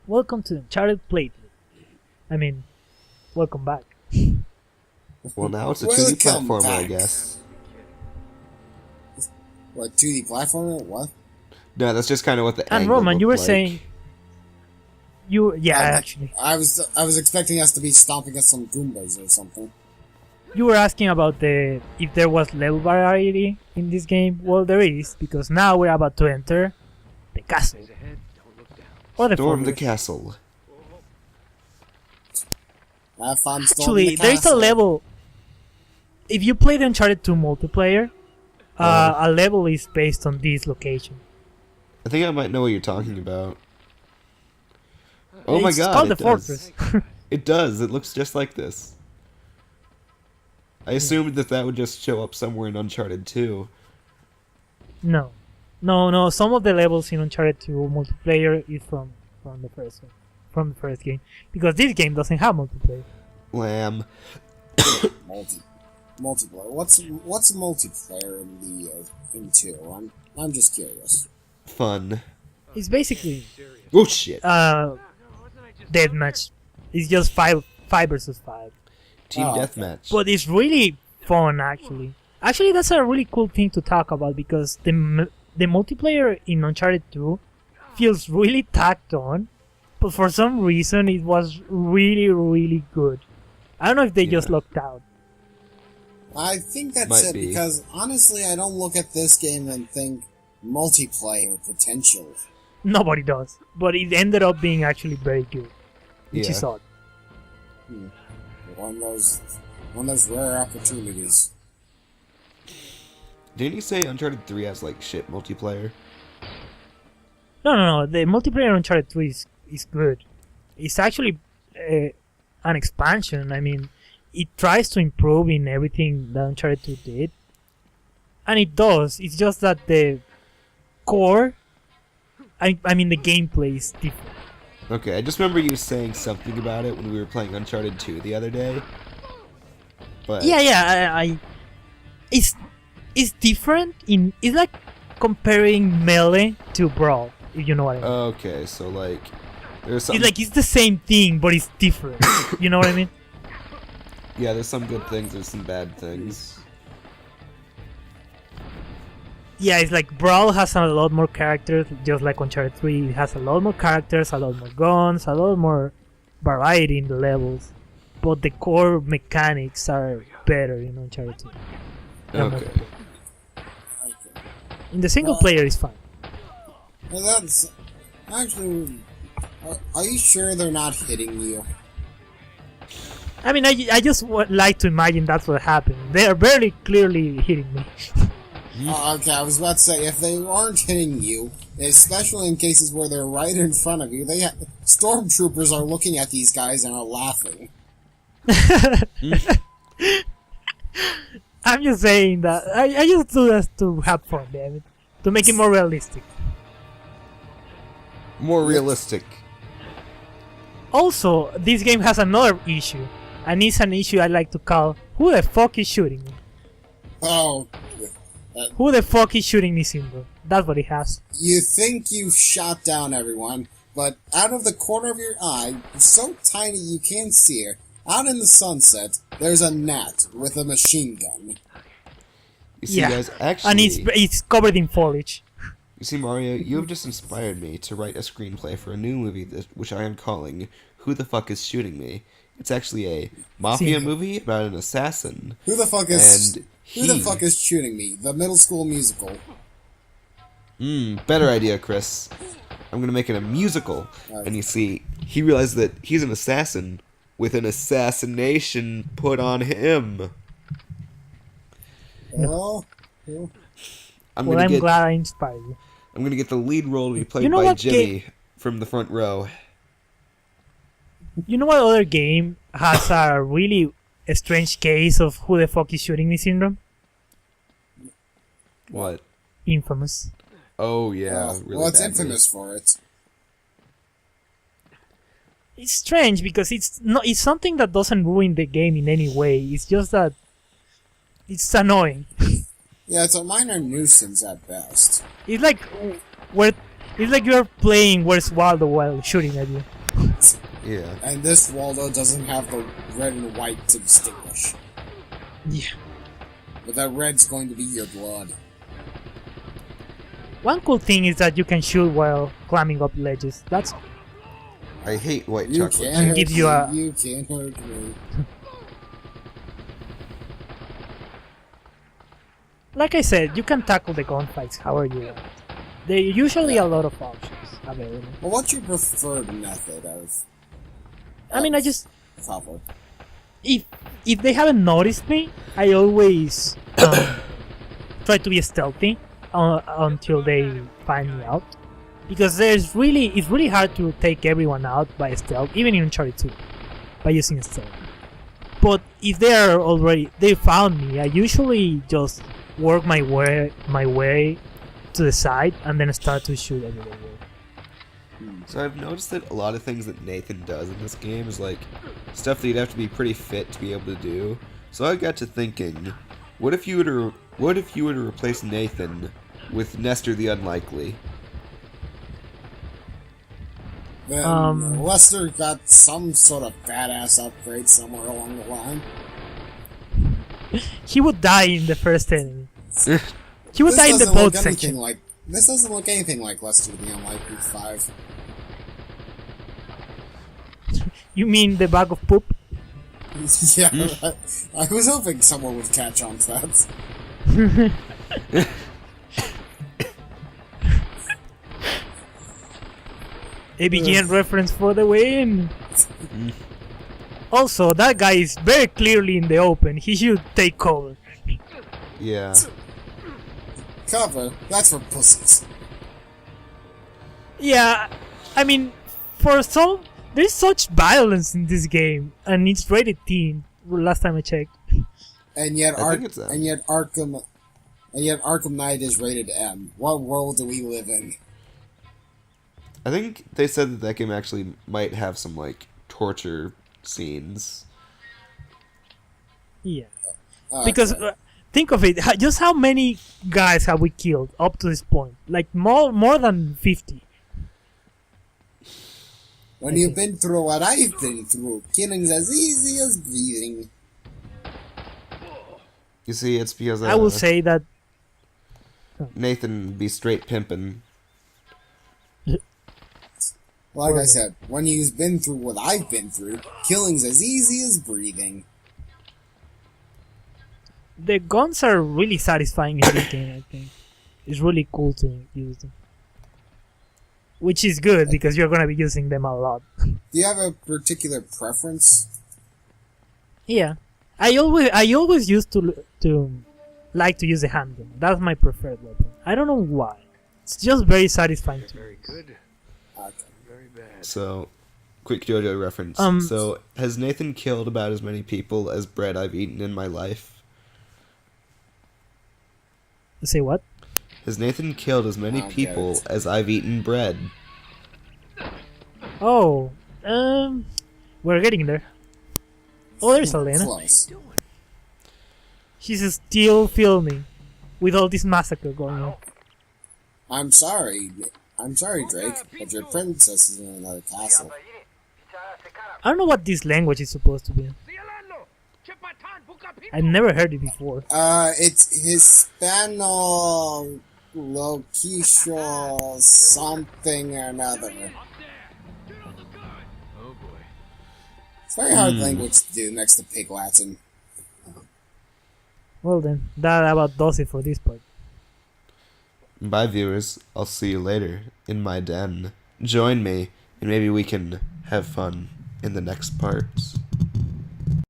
Welcome to Uncharted playthrough. I mean, welcome back. Well, now it's a 2D Welcome platformer, I back. guess. What, 2D platformer? What? No, that's just kind of what the And angle Roman, you were looked like. saying actually, I was expecting us to be stomping at some Goombas or something. you were asking about if there was level variety in this game. Well, there is, because now we're about to enter the castle or the Storm the fortress. castle. Have fun storming Actually, the there is a castle. level. If you play the Uncharted 2 multiplayer, a level is based on this location. I think I might know what you're talking about. Oh my It's god, called it the does. fortress. It does. It looks just like this. I assumed that would just show up somewhere in Uncharted 2. No. Some of the levels in Uncharted 2 multiplayer is from the first one, from the first game, because this game doesn't have multiplayer. Lamb. Multiplayer. What's multiplayer in 2? I'm just curious. Fun. It's basically Oh shit. deathmatch. It's just five versus five, Team Oh, deathmatch. but it's really fun actually. Actually, that's a really cool thing to talk about because the multiplayer in Uncharted 2 feels really tacked on, but for some reason it was really good. I don't know if they just Yeah. lucked out. I think that's Might it, be. because honestly, I don't look at this game and think multiplayer potential. Nobody does, but it ended up being actually very good, which Yeah. is odd. One of those rare opportunities. Didn't you say Uncharted 3 has like shit multiplayer? No. The multiplayer on Uncharted 2 is good. It's actually an expansion. I mean, it tries to improve in everything that Uncharted 2 did. And it does. It's just that the core, I mean the gameplay is different. Okay, I just remember you saying something about it when we were playing Uncharted 2 the other day. But Yeah. It's different in. It's like comparing Melee to Brawl, if you know what I mean. Okay, so like there's some It's the same thing, but it's different. You know what I mean? yeah, there's some good things, there's some bad things. Yeah, it's like Brawl has a lot more characters, just like Uncharted 3. It has a lot more characters, a lot more guns, a lot more variety in the levels. But the core mechanics are better in Uncharted 2. than Okay. multiplayer. In the single player, it's fine. Well, that's actually. Are you sure they're not hitting you? I mean, I just would like to imagine that's what happened. They are very clearly hitting me. Okay, I was about to say, if they aren't hitting you, especially in cases where they're right in front of you, stormtroopers are looking at these guys and are laughing. I'm just saying that I just do that to have fun, damn it, to make it more realistic. More realistic. Also, this game has another issue, and it's an issue I like to call "Who the fuck is shooting me? Oh, Who the fuck is shooting me?" syndrome. That's what it has. you think you've shot down everyone, but out of the corner of your eye, so tiny you can't see her, out in the sunset, there's a gnat with a machine gun. You see, guys, actually, and it's covered in foliage. you see, Mario, you have just inspired me to write a screenplay for a new movie which I am calling "Who the Fuck Is Shooting Me." It's actually a mafia See. movie about an assassin. Who the fuck is And Who the fuck is shooting me? The middle school musical. Better idea, Chris. I'm gonna make it a musical. And you see, he realized that he's an assassin with an assassination put on him. Oh, I'm Well, gonna I'm get glad I inspired you. I'm gonna get the lead role to be played You know by what Jimmy from the front row. You know what other game has a really strange case of "Who the fuck is shooting me?" syndrome? What? Infamous. Oh yeah, really well, it's badly. infamous for it. It's strange because it's something that doesn't ruin the game in any way. It's just that it's annoying. Yeah, it's a minor nuisance at best. It's like where It's like you're playing Where's Waldo while shooting at you. Yeah. And this Waldo doesn't have the red and white to distinguish. Yeah. But that red's going to be your blood. One cool thing is that you can shoot while climbing up ledges. That's I hate white You chocolate. can't hurt Give you me. a- You can't hurt me. like I said, you can tackle the gunfights however you want. There are usually a lot of options available. Well, what's your preferred method of I mean, I just cover? if they haven't noticed me, I always try to be stealthy until they find me out. Because it's really hard to take everyone out by stealth, even in Uncharted 2, by using stealth. But if they found me, I usually just work my way to the side and then start to shoot everywhere. So I've noticed that a lot of things that Nathan does in this game is like stuff that you'd have to be pretty fit to be able to do. So I got to thinking, what if you were to replace Nathan with Nestor the Unlikely? Then Lester got some sort of badass upgrade somewhere along the line. He would die in the first enemy. He would This die in the doesn't boat look anything section. like this doesn't look anything like Lester the Unlikely 5. You mean the bag of poop? Yeah, I was hoping someone would catch on to that. A begin reference for the win. Also, that guy is very clearly in the open. He should take cover. Yeah. Cover, that's for pussies. Yeah, I mean, there's such violence in this game, and it's rated teen. Last time I checked. And yet, I think it's M. and yet Arkham Knight is rated M. What world do we live in? I think they said that game actually might have some like torture scenes. Yeah, Okay. because think of it. Just how many guys have we killed up to this point? Like more than 50. When you've been through what I've been through, killing's as easy as breathing. You see, it's because I will say that. Nathan be straight pimpin'. Like I said, when you've been through what I've been through, killing's as easy as breathing. The guns are really satisfying in this game, I think. It's really cool to use them. Which is good, because you're gonna be using them a lot. Do you have a particular preference? Yeah. I always used to like to use the handgun. That's my preferred weapon. I don't know why. It's just very satisfying to me. Very good. Okay. Very bad. So, quick JoJo reference. So, has Nathan killed about as many people as bread I've eaten in my life? Say what? Has Nathan killed as many I'll get people it. as I've eaten bread? Oh, we're getting there. Oh, there's Elena. Close. She's still filming with all this massacre going on. I'm sorry, Drake, but your princess is in another castle. I don't know what this language is supposed to be. I've never heard it before. It's Hispano Loquisho something or another. Oh boy. It's a very hard language to do next to Pig Latin. Well then, that about does it for this part. Bye, viewers. I'll see you later in my den. Join me, and maybe we can have fun in the next parts.